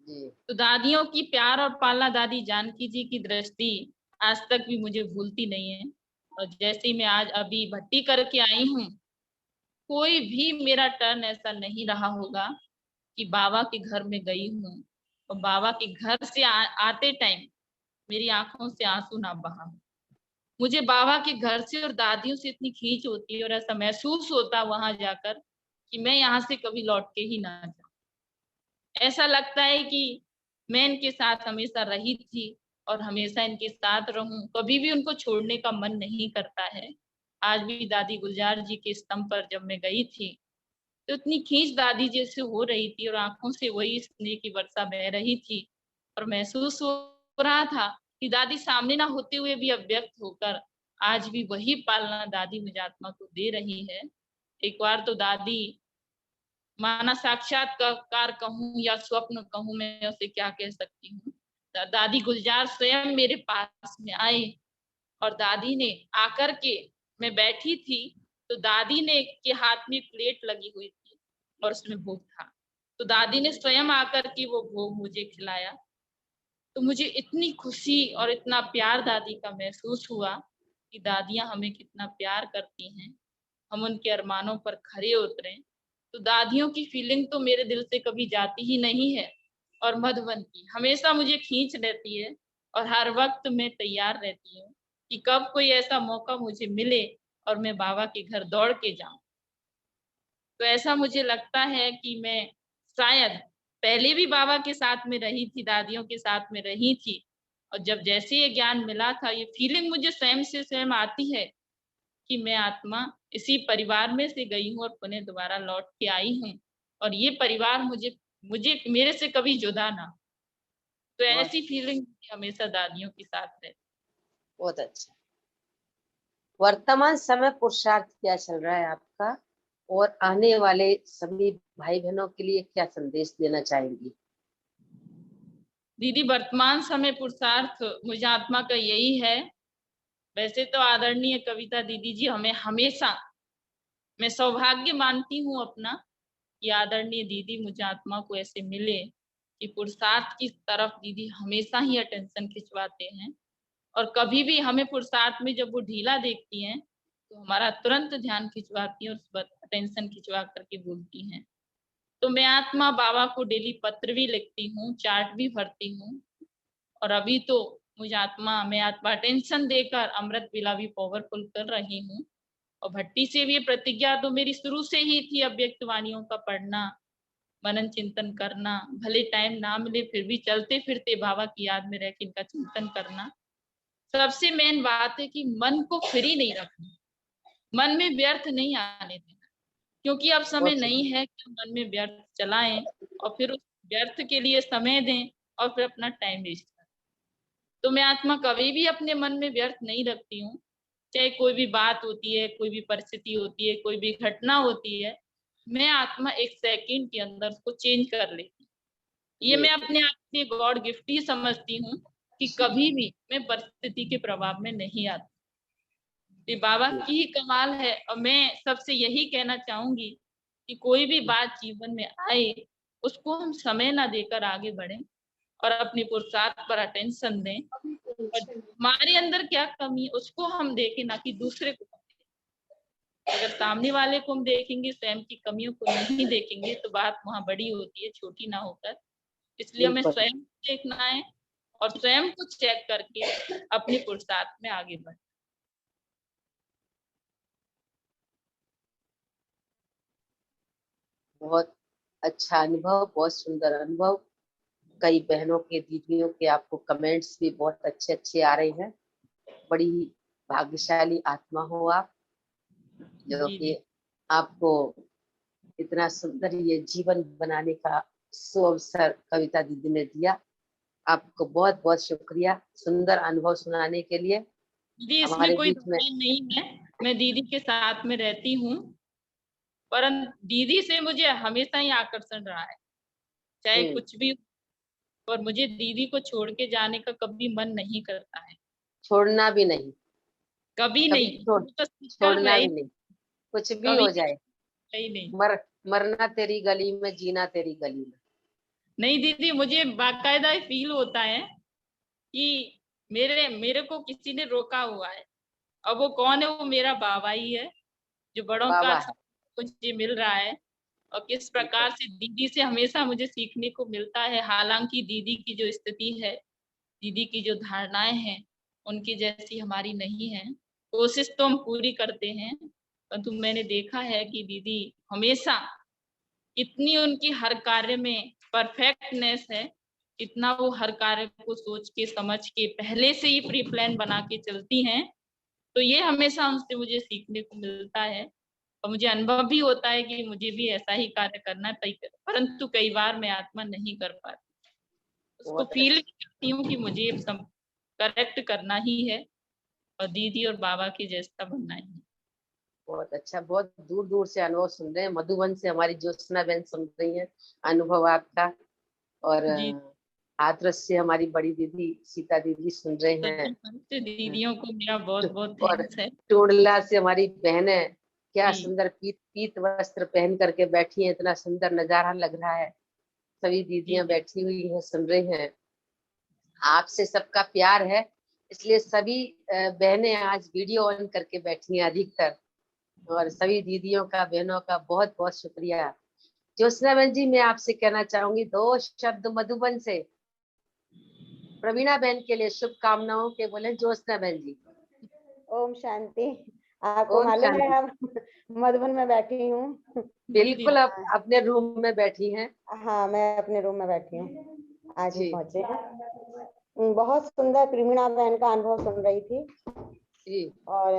जी
तो दादियों की प्यार और पालना दादी जानकी जी की दृष्टि आज तक भी मुझे भूलती नहीं है। और जैसे ही मैं आज अभी भट्टी करके आई हूँ, कोई भी मेरा टर्न ऐसा नहीं रहा होगा कि बाबा के घर में गई हूँ और बाबा के घर से आते टाइम मेरी आंखों से आंसू ना बहा हो। मुझे बाबा के घर से और दादियों से इतनी खींच होती है और ऐसा महसूस होता वहां जाकर कि मैं यहाँ से कभी लौट के ही ना जाऊं। ऐसा लगता है कि मैं इनके साथ हमेशा रही थी और हमेशा इनके साथ रहूं, कभी भी उनको छोड़ने का मन नहीं करता है। आज भी दादी गुलजार जी के स्तंभ पर जब मैं गई थी तो इतनी खींच दादी जी से हो रही थी और आंखों से वही स्नेह की वर्षा बह रही थी और महसूस हो रहा था कि दादी सामने ना होते हुए भी अव्यक्त होकर आज भी वही पालना दादी मुझे आत्मा को दे रही है। एक बार तो दादी माना साक्षात्कार कहूँ या स्वप्न कहूँ, मैं उसे क्या कह सकती हूँ, दादी गुलजार स्वयं मेरे पास में आए और दादी ने आकर के, मैं बैठी थी तो दादी ने के हाथ में प्लेट लगी हुई थी और उसमें भोग था, तो दादी ने स्वयं आकर के वो भोग मुझे खिलाया। तो मुझे इतनी खुशी और इतना प्यार दादी का महसूस हुआ कि दादियां हमें कितना प्यार करती हैं, हम उनके अरमानों पर खरे उतरे। तो दादियों की फीलिंग तो मेरे दिल से कभी जाती ही नहीं है और मधुबन की हमेशा मुझे खींच लेती है और हर वक्त मैं तैयार रहती हूँ कि कब कोई ऐसा मौका मुझे मिले और मैं बाबा के घर दौड़ के जाऊं। तो ऐसा मुझे लगता है कि मैं शायद पहले भी बाबा के साथ में रही थी, दादियों के साथ में रही थी और जब जैसे ये ज्ञान मिला था, ये फीलिंग मुझे स्वयं से स्वयं आती है कि मैं आत्मा इसी परिवार में से गई हूँ और पुनः दोबारा लौट के आई हूँ और ये परिवार मुझे मुझे मेरे से कभी जुदा ना। तो
बहुत
ऐसी फीलिंग हमेशा दादियों के साथ रहती।
बहुत अच्छा। वर्तमान समय पुरुषार्थ क्या चल रहा है आपका, और आने वाले सभी भाई बहनों के लिए क्या संदेश देना चाहेंगी?
दीदी वर्तमान समय पुरुषार्थ मुझे आत्मा का यही है। वैसे तो आदरणीय कविता दीदी जी हमें हमेशा, मैं सौभाग्य मानती हूँ अपना कि आदरणीय दीदी मुझे आत्मा को ऐसे मिले कि पुरुषार्थ की तरफ दीदी हमेशा ही अटेंशन खिंचवाते हैं, और कभी भी हमें पुरुषार्थ में जब वो ढीला देखती हैं तो हमारा तुरंत ध्यान खिंचवाती हैं और उस पर अटेंशन खिंचवा करके बोलती हैं। तो मैं आत्मा बाबा को डेली पत्र भी लिखती हूँ, चार्ट भी भरती हूँ, और अभी तो मैं आत्मा अटेंशन देकर अमृत विला भी पावरफुल कर रही हूँ। और भट्टी से भी ये प्रतिज्ञा तो मेरी शुरू से ही थी, अव्यक्त वाणियों का पढ़ना, मनन चिंतन करना, भले टाइम ना मिले फिर भी चलते फिरते बाबा की याद में रह के इनका चिंतन करना। सबसे मेन बात है कि मन को फ्री नहीं रखना, मन में व्यर्थ नहीं आने देना, क्योंकि अब समय
बहुत
नहीं है कि मन में व्यर्थ चलाएं और फिर उस व्यर्थ के लिए समय दें और फिर अपना टाइम वेस्ट करें। तो मैं आत्मा कभी भी अपने मन में व्यर्थ नहीं रखती हूँ, चाहे कोई भी बात होती है, कोई भी परिस्थिति होती है, कोई भी घटना होती है, मैं आत्मा एक सेकंड के अंदर उसको चेंज कर लेती हूँ। ये मैं अपने आप के गॉड गिफ्ट ही समझती हूँ कि कभी भी मैं परिस्थिति के प्रभाव में नहीं आती। ये बाबा की ही कमाल है। और मैं सबसे यही कहना चाहूंगी कि कोई भी बात जीवन में आए उसको हम समय ना देकर आगे बढ़ें और अपने पुरुषार्थ पर अटेंशन दें, और हमारे अंदर क्या कमी है उसको हम देखें, ना कि दूसरे को। अगर सामने वाले को हम देखेंगे, स्वयं की कमियों को नहीं देखेंगे, तो बात वहां बड़ी होती है, छोटी ना होकर। इसलिए हमें
बिल्कुल।
स्वयं को देखना है और स्वयं को चेक करके अपने पुरुषार्थ में आगे बढ़ना।
बहुत अच्छा अनुभव, बहुत सुंदर अनुभव। कई बहनों के, दीदियों के आपको कमेंट्स भी बहुत अच्छे अच्छे आ रहे हैं। बड़ी भाग्यशाली आत्मा हो आप, जो
जी
कि
जी
आपको इतना सुंदर ये जीवन बनाने का सुअवसर कविता दीदी ने दिया। आपको बहुत बहुत शुक्रिया सुंदर अनुभव सुनाने के लिए।
दीदी, इसमें
हमारे
कोई
बीच में
दुकान नहीं है, मैं दीदी के साथ में रहती हूँ, परंतु दीदी से मुझे हमेशा ही आकर्षण रहा है, चाहे कुछ भी। और मुझे दीदी को छोड़ के जाने का कभी मन नहीं करता है,
छोड़ना भी नहीं,
कभी
कभी
नहीं।
छोड़
वो तो संकल्प
छोड़ना
है
भी
ही,
नहीं। कुछ भी
कभी
हो जाए,
ही नहीं।
मरना तेरी गली में, जीना तेरी गली में।
नहीं दीदी, मुझे बाकायदा फील होता है कि मेरे मेरे को किसी ने रोका हुआ है। अब वो कौन है? वो मेरा बाबा ही है, जो बड़ों का
बाबा है।
मुझे मिल रहा है। और किस
बिल्कुल।
प्रकार से दीदी से हमेशा मुझे सीखने को मिलता है। हालांकि दीदी की जो स्थिति है, दीदी की जो धारणाएं हैं, उनकी जैसी हमारी नहीं है। कोशिश तो हम पूरी करते हैं, परंतु मैंने देखा है कि दीदी हमेशा, इतनी उनकी हर कार्य में परफेक्टनेस है, इतना वो हर कार्य को सोच के समझ के पहले से ही प्री प्लान बना के चलती हैं। तो ये हमेशा उनसे मुझे सीखने को मिलता है, और मुझे अनुभव भी होता है कि मुझे भी ऐसा ही कार्य करना चाहिए, परंतु कई बार मैं आत्मा नहीं कर पाती। उसको
बहुत
फील
अच्छा,
करती हूँ कि मुझे करेक्ट करना ही है और दीदी और बाबा की जैसा बनना ही है।
बहुत अच्छा। बहुत दूर दूर से अनुभव सुन रहे हैं, मधुबन से हमारी ज्योत्सना बहन सुन रही है अनुभव आपका। और
जी,
हाथरस से हमारी बड़ी दीदी सीता दीदी सुन रहे हैं।
सभी पंच दीदियों को मेरा बहुत बहुत
और
थैंक्स है।
टोडला से हमारी बहन है, क्या
जी
सुंदर पीत पीत वस्त्र पहन करके बैठी है, इतना सुंदर नजारा लग रहा है। सभी
जी
दीदियां
जी
बैठी हुई हैं, सुन रही हैं। आपसे सबका प्यार है, इसलिए सभी बहनें आज वीडियो ऑन करके बैठी हैं अधिकतर। और सभी दीदियों का, बहनों का बहुत बहुत शुक्रिया। ज्योत्सना बहन जी, मैं आपसे कहना चाहूंगी दो शब्द मधुबन से प्रवीणा बहन के लिए शुभकामनाओं के बोले ज्योत्सना बहन जी।
ओम शांति। आपको
ओम
मालूम है
शांति।
हम मधुबन में बैठी हूँ।
जी
बिल्कुल,
दीदी।
आप अपने रूम में बैठी हैं।
हाँ, मैं अपने रूम में बैठी हूँ, आज ही
जी
पहुंचे हैं। बहुत सुंदर प्रेमिणा बहन का अनुभव सुन रही थी।
जी
और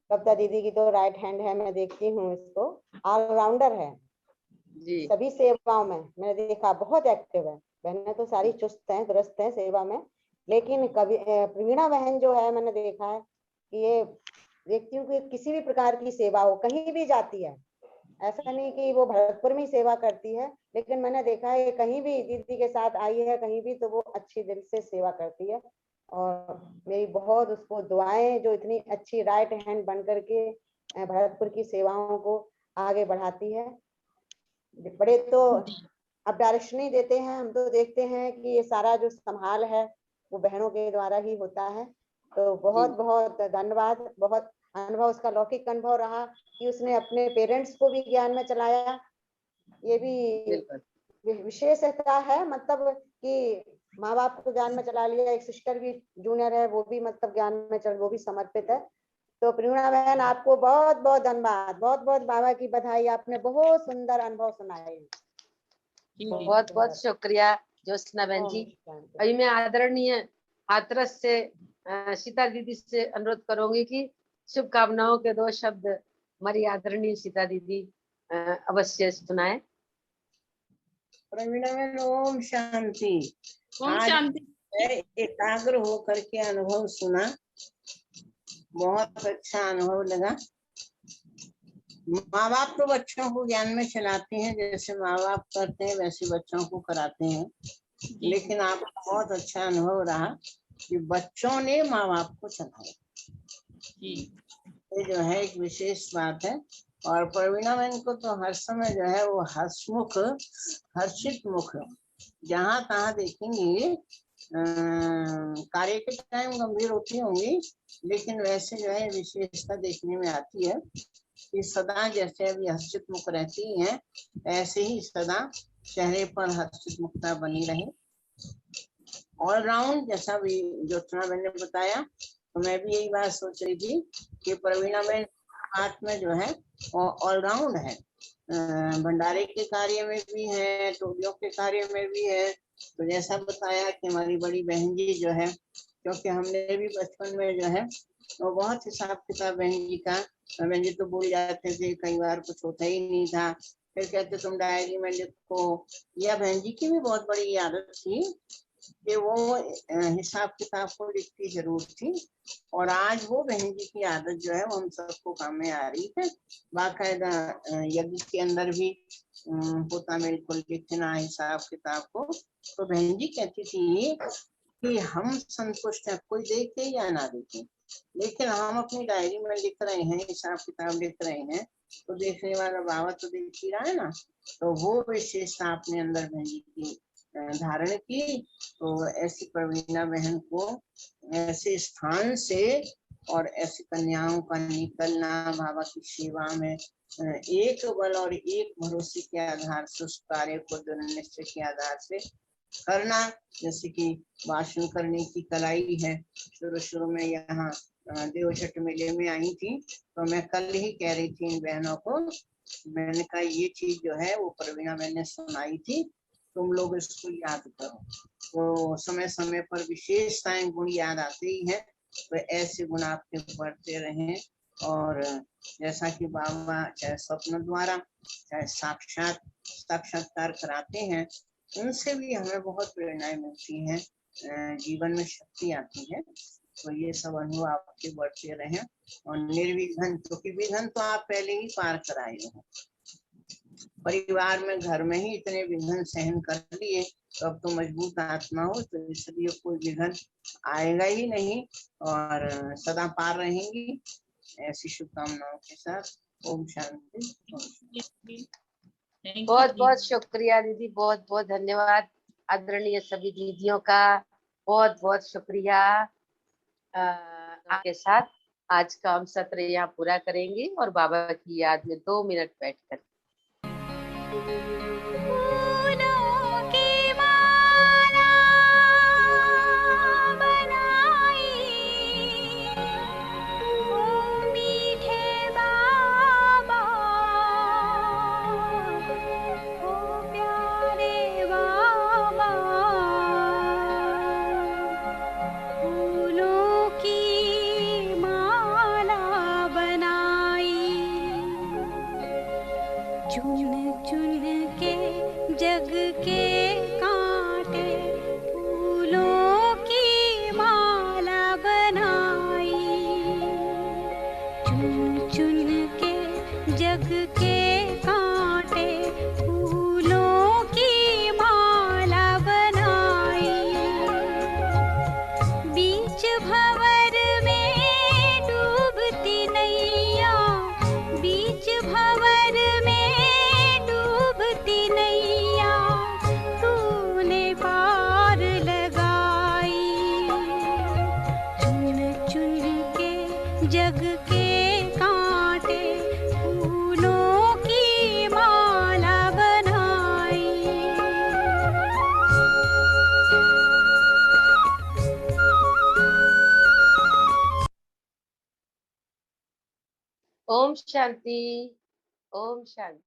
कविता दीदी की तो राइट हैंड है, मैं देखती हूँ इसको, ऑलराउंडर है
जी।
सभी सेवाओं में। मैंने देखा बहुत एक्टिव है। बहनें तो सारी चुस्त हैं, दुरुस्त हैं सेवा में, लेकिन कभी प्रवीणा बहन जो है, मैंने देखा है कि ये व्यक्तियों की किसी भी प्रकार की सेवा हो, कहीं भी जाती है। ऐसा नहीं कि वो भरतपुर में ही सेवा करती है, लेकिन मैंने देखा है कहीं भी दीदी के साथ आई है, कहीं भी तो वो अच्छी दिल से सेवा करती है। और मेरी बहुत उसको दुआएं, जो इतनी अच्छी राइट हैंड बन करके भरतपुर की सेवाओं को आगे बढ़ाती है। बड़े तो
जी
अब डायरेक्शन ही देते हैं, हम तो देखते हैं कि ये सारा जो संभाल है वो बहनों के द्वारा ही होता है। तो बहुत बहुत धन्यवाद। बहुत अनुभव, उसका लौकिक अनुभव रहा कि उसने अपने पेरेंट्स को भी ज्ञान में चलाया। ये भी
बिल्कुल
विशेषता है, मतलब कि माँ बाप को ज्ञान में चला लिया। एक सिस्टर भी जूनियर है, वो भी मतलब ज्ञान में चल, वो भी समर्पित है। तो प्रेरणा बहन, आपको बहुत बहुत धन्यवाद, बहुत बहुत बाबा की बधाई। आपने बहुत सुंदर अनुभव सुनाए।
जी
बहुत बहुत शुक्रिया ज्योत्सना बहन जी। अभी मैं आदरणीय हाथरस से सीता दीदी से अनुरोध करूंगी कि शुभकामनाओं के 2 शब्द हमारी आदरणीय सीता दीदी अवश्य सुनाए।
प्रवीणा बहन, ओम शांति।
ओम
आज
शांति।
एकाग्र होकर के अनुभव सुना, बहुत अच्छा अनुभव लगा। माँ बाप तो बच्चों को ज्ञान में चलाते हैं, जैसे माँ बाप करते हैं वैसे बच्चों को कराते हैं। लेकिन आपका बहुत अच्छा अनुभव रहा कि बच्चों ने माँ बाप को चलाया। ये जो है एक विशेष बात है। और प्रवीणा बहन को तो हर समय जो है वो हर्षमुख, हर्षित मुख, जहाँ तहाँ देखेंगे। कार्य के टाइम गंभीर होती होंगी, लेकिन वैसे जो है विशेषता देखने में आती है कि सदा जैसे अभी हर्षित मुख रहती हैं, ऐसे ही सदा चेहरे पर हर्षित मुखता बनी रहे। ऑलराउंड, जैसा भी ज्योत्सना बहन ने बताया, तो मैं भी यही बात सोच रही थी कि प्रवीणा बहन हाथ में जो है ऑलराउंड है। भंडारे के कार्य में भी है, टोलियों के कार्य में भी है। तो जैसा बताया कि हमारी बड़ी बहन जी जो है, क्योंकि हमने भी बचपन में जो है वो बहुत हिसाब किताब बहन जी का, बहन जी तो भूल जाते थे, कई बार कुछ होता ही नहीं था, फिर कहते तुम डायरी में लिखो। या बहन जी की भी बहुत बड़ी आदत थी कि वो हिसाब किताब को लिखती जरूर थी। और आज वो बहन जी की आदत जो है वो हम सबको काम में आ रही है। बाकायदा यज्ञ के अंदर भी होता मेरे को लिखना हिसाब किताब को। तो बहन जी कहती थी कि हम संतुष्ट हैं, कोई देखे या ना देखे, लेकिन हम अपनी डायरी में लिख रहे हैं, हिसाब किताब लिख रहे हैं, तो देखने वाला बाबा तो देख ही रहा है ना। तो वो विशेषता अपने अंदर बहन जी की धारण की। तो ऐसी प्रवीणा बहन को ऐसे स्थान से और ऐसी कन्याओं का निकलना बाबा की सेवा में एक बल और एक भरोसे के आधार से, उस कार्य को दृढ़ निश्चय के आधार से करना। जैसे कि भाषण करने की कलाई है, शुरू में यहाँ देवछठ मेले में आई थी, तो मैं कल ही कह रही थी इन बहनों को, मैंने कहा ये चीज जो है वो प्रवीणा मैंने सुनाई थी, तुम लोग इसको याद करो। तो समय समय पर विशेषताएं गुण याद आते ही हैं, तो ऐसे गुण आपके बढ़ते रहें। और जैसा कि बाबा चाहे स्वप्न द्वारा चाहे साक्षात्कार कराते हैं, उनसे भी हमें बहुत प्रेरणाएं मिलती हैं, जीवन में शक्ति आती है। तो ये सब अनुभव आपके बढ़ते रहें और निर्विघ्न, क्योंकि विघ्न तो आप पहले ही पार कराए हो। परिवार में घर में ही इतने विघ्न सहन कर लिए, तो अब तो मजबूत आत्मा हो, तो इसलिए कोई विघ्न आएगा ही नहीं और सदा पार रहेंगी। ऐसी शुभकामनाओं के साथ ओम शांति।
बहुत बहुत शुक्रिया दीदी, बहुत बहुत धन्यवाद। आदरणीय सभी दीदियों का बहुत बहुत शुक्रिया। आपके साथ आज का हम सत्र यहाँ पूरा करेंगे और बाबा की याद में 2 मिनट बैठकर
चुन चुन के
ओम शांति, ओम शांति।